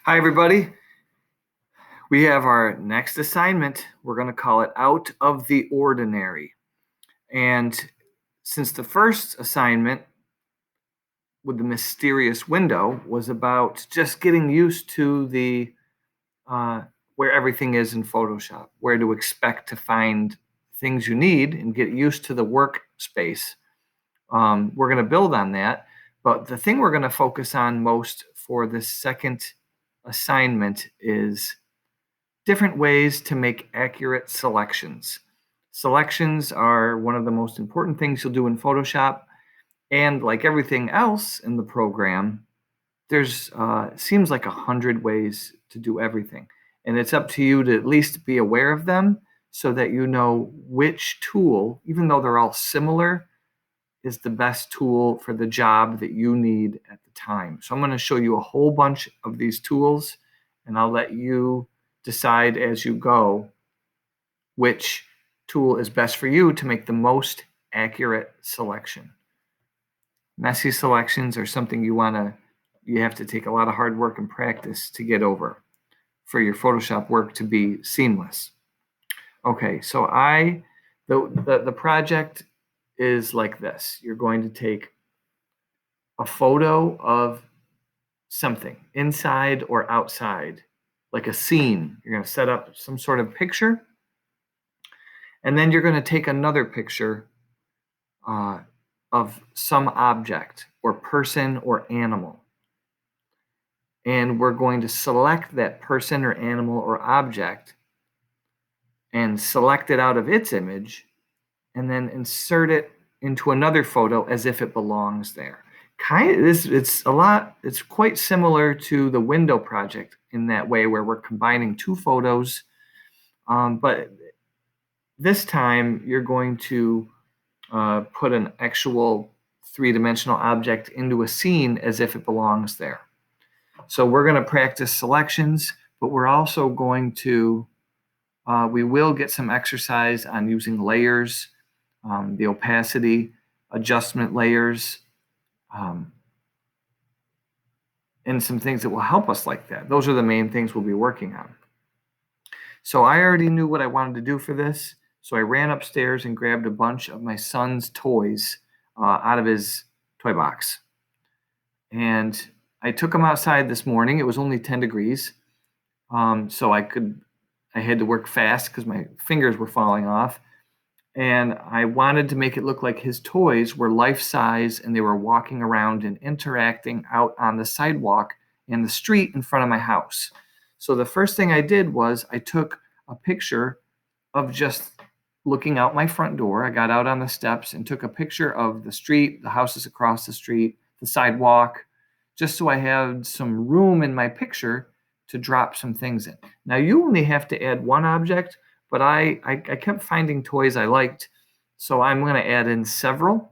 Hi, everybody. We have our next assignment. We're going to call it Out of the Ordinary. And since the first assignment with the mysterious window was about just getting used to the where everything is in Photoshop, where to expect to find things you need and get used to the workspace, we're going to build on that. But the thing we're going to focus on most for this second assignment is different ways to make accurate selections. Selections are one of the most important things you'll do in Photoshop. And like everything else in the program, there's seems like 100 ways to do everything. And it's up to you to at least be aware of them so that you know which tool, even though they're all similar, is the best tool for the job that you need at the time. So I'm going to show you a whole bunch of these tools, and I'll let you decide as you go which tool is best for you to make the most accurate selection. Messy selections are something you have to take a lot of hard work and practice to get over for your Photoshop work to be seamless. Okay, so the project is like this. You're going to take a photo of something inside or outside, like a scene. You're going to set up some sort of picture, and then you're going to take another picture of some object or person or animal. And we're going to select that person or animal or object and select it out of its image and then insert it into another photo as if it belongs there. It's quite similar to the window project in that way, where we're combining two photos, but this time you're going to put an actual three-dimensional object into a scene as if it belongs there. So we're going to practice selections, but we're also going to we will get some exercise on using layers, the opacity adjustment layers, and some things that will help us like that. Those are the main things we'll be working on. So I already knew what I wanted to do for this. So I ran upstairs and grabbed a bunch of my son's toys out of his toy box. And I took them outside this morning. It was only 10 degrees. So I had to work fast because my fingers were falling off. And I wanted to make it look like his toys were life-size and they were walking around and interacting out on the sidewalk and the street in front of my house. So the first thing I did was I took a picture of just looking out my front door. I got out on the steps and took a picture of the street, the houses across the street, the sidewalk, just so I had some room in my picture to drop some things in. Now you only have to add one object, but I kept finding toys I liked, so I'm going to add in several,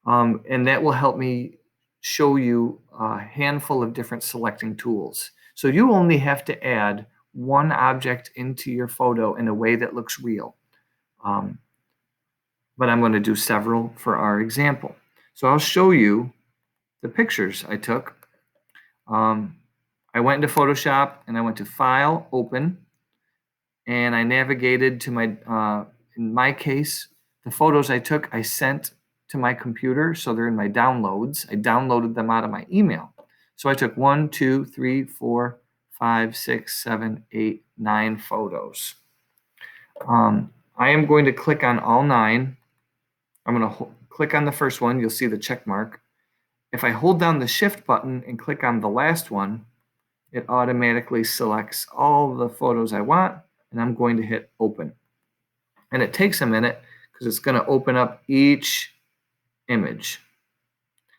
and that will help me show you a handful of different selecting tools. So you only have to add one object into your photo in a way that looks real, but I'm going to do several for our example. So I'll show you the pictures I took. I went into Photoshop and I went to File, Open, and I navigated to in my case, the photos I took, I sent to my computer, so they're in my downloads. I downloaded them out of my email. So I took 1, 2, 3, 4, 5, 6, 7, 8, 9 photos. I am going to click on all 9. I'm going to click on the first one. You'll see the check mark. If I hold down the Shift button and click on the last one, it automatically selects all the photos I want, and I'm going to hit Open. And it takes a minute because it's going to open up each image.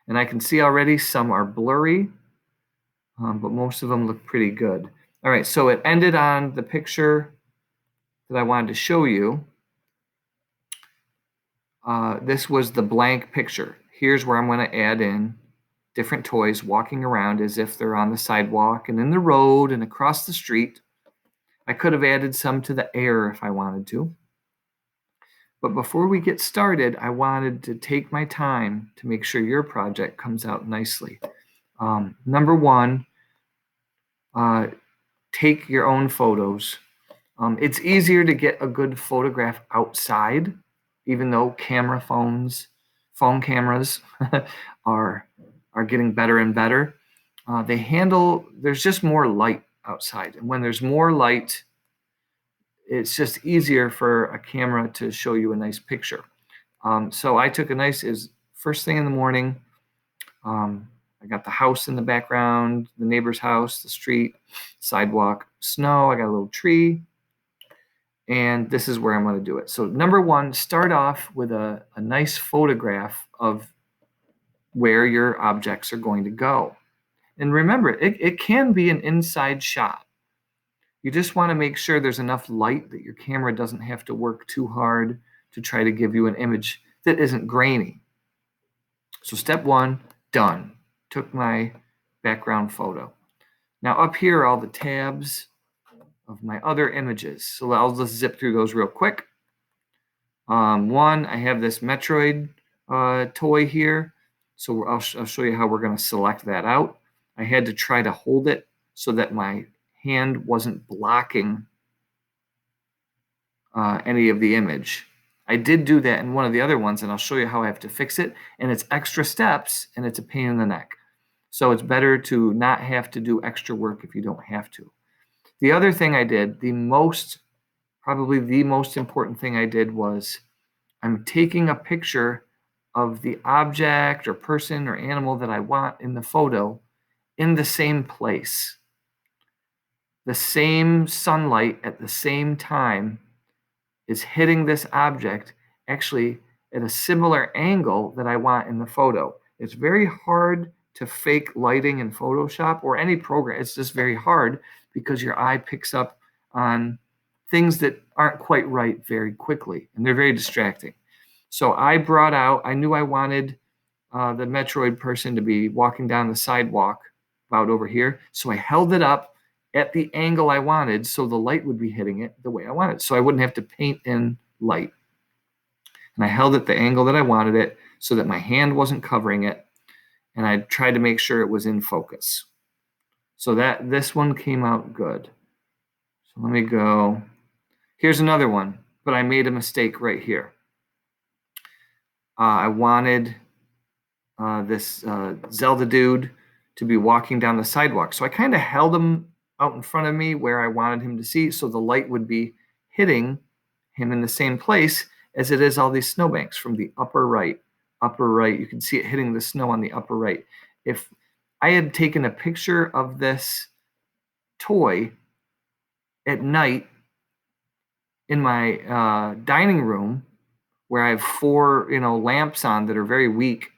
And I can see already some are blurry, but most of them look pretty good. All right, so it ended on the picture that I wanted to show you. This was the blank picture. Here's where I'm going to add in different toys walking around as if they're on the sidewalk and in the road and across the street. I could have added some to the air if I wanted to. But before we get started, I wanted to take my time to make sure your project comes out nicely. Number one, take your own photos. It's easier to get a good photograph outside, even though phone cameras are getting better and better. There's just more light outside. And when there's more light, it's just easier for a camera to show you a nice picture. So I took is first thing in the morning. I got the house in the background, the neighbor's house, the street, sidewalk, snow. I got a little tree. And this is where I'm going to do it. So number one, start off with a nice photograph of where your objects are going to go. And remember, it can be an inside shot. You just want to make sure there's enough light that your camera doesn't have to work too hard to try to give you an image that isn't grainy. So step one, done. Took my background photo. Now up here are all the tabs of my other images. So I'll just zip through those real quick. One, I have this Metroid toy here. So I'll show you how we're going to select that out. I had to try to hold it so that my hand wasn't blocking any of the image. I did do that in one of the other ones, and I'll show you how I have to fix it. And it's extra steps, and it's a pain in the neck. So it's better to not have to do extra work if you don't have to. The other thing I did, probably the most important thing I did was I'm taking a picture of the object or person or animal that I want in the photo in the same place. The same sunlight at the same time is hitting this object actually at a similar angle that I want in the photo. It's very hard to fake lighting in Photoshop or any program. It's just very hard because your eye picks up on things that aren't quite right very quickly, and they're very distracting. So I knew I wanted the Metroid person to be walking down the sidewalk about over here. So I held it up at the angle I wanted so the light would be hitting it the way I wanted. So I wouldn't have to paint in light. And I held it the angle that I wanted it so that my hand wasn't covering it. And I tried to make sure it was in focus. So that this one came out good. So let me go. Here's another one, but I made a mistake right here. I wanted this Zelda dude to be walking down the sidewalk. So I kind of held him out in front of me where I wanted him to see, so the light would be hitting him in the same place as it is all these snowbanks from the upper right. You can see it hitting the snow on the upper right. If I had taken a picture of this toy at night in my dining room where I have 4 lamps on that are very weak,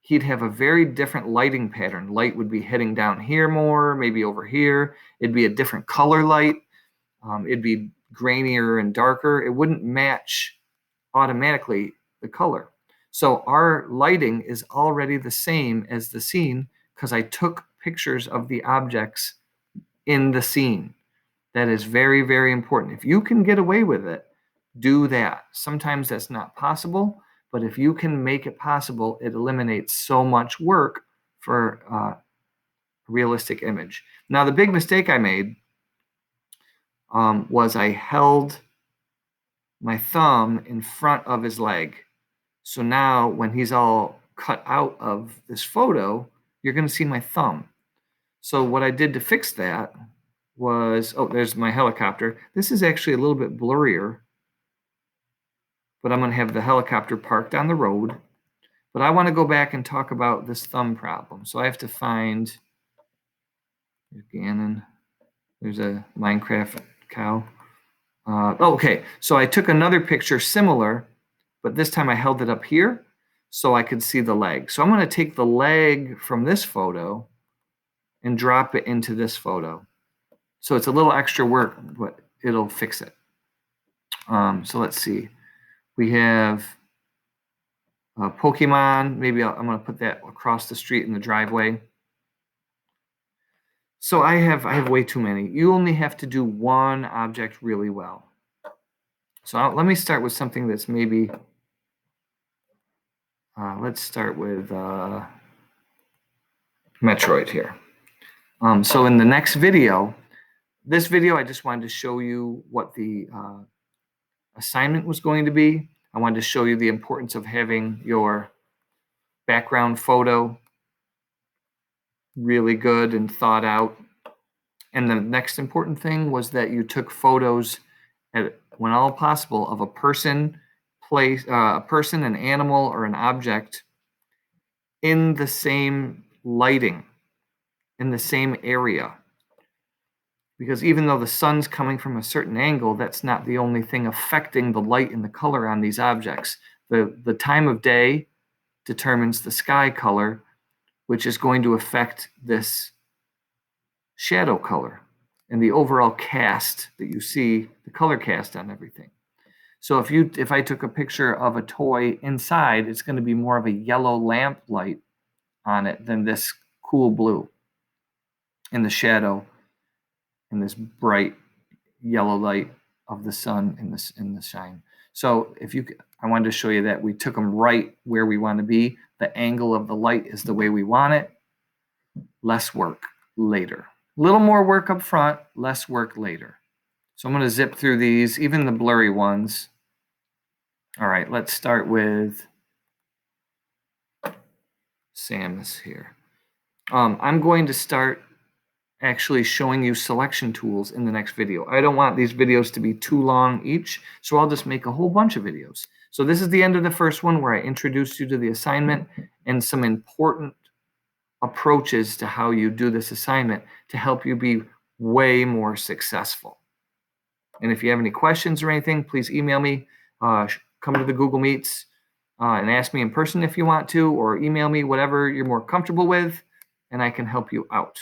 he'd have a very different lighting pattern. Light would be hitting down here more, maybe over here. It'd be a different color light. It'd be grainier and darker. It wouldn't match automatically the color. So our lighting is already the same as the scene because I took pictures of the objects in the scene. That is very, very important. If you can get away with it, do that. Sometimes that's not possible, but if you can make it possible, it eliminates so much work for a realistic image. Now, the big mistake I made was I held my thumb in front of his leg. So now when he's all cut out of this photo, you're going to see my thumb. So what I did to fix that was, there's my helicopter. This is actually a little bit blurrier, but I'm going to have the helicopter parked on the road. But I want to go back and talk about this thumb problem. So I have to find, there's Ganon. There's a Minecraft cow. Okay, so I took another picture similar, but this time I held it up here so I could see the leg. So I'm going to take the leg from this photo and drop it into this photo. So it's a little extra work, but it'll fix it. So let's see. We have Pokemon. Maybe I'm going to put that across the street in the driveway. So I have way too many. You only have to do one object really well. So let me start with something that's maybe, let's start with Metroid here. So in the next video, this video, I just wanted to show you what the assignment was going to be. I wanted to show you the importance of having your background photo really good and thought out. And the next important thing was that you took photos when all possible of a person, place, a person, an animal, or an object in the same lighting, in the same area. Because even though the sun's coming from a certain angle, that's not the only thing affecting the light and the color on these objects. The time of day determines the sky color, which is going to affect this shadow color and the overall cast that you see, the color cast on everything. So if I took a picture of a toy inside, it's going to be more of a yellow lamp light on it than this cool blue in the shadow and this bright yellow light of the sun in the shine. So I wanted to show you that we took them right where we want to be. The angle of the light is the way we want it. Less work later. A little more work up front, less work later. So I'm going to zip through these, even the blurry ones. All right, let's start with Samus here. I'm going to start actually showing you selection tools in the next video. I don't want these videos to be too long each, so I'll just make a whole bunch of videos. So this is the end of the first one where I introduced you to the assignment and some important approaches to how you do this assignment to help you be way more successful. And if you have any questions or anything, please email me, come to the Google Meets and ask me in person if you want to, or email me, whatever you're more comfortable with, and I can help you out.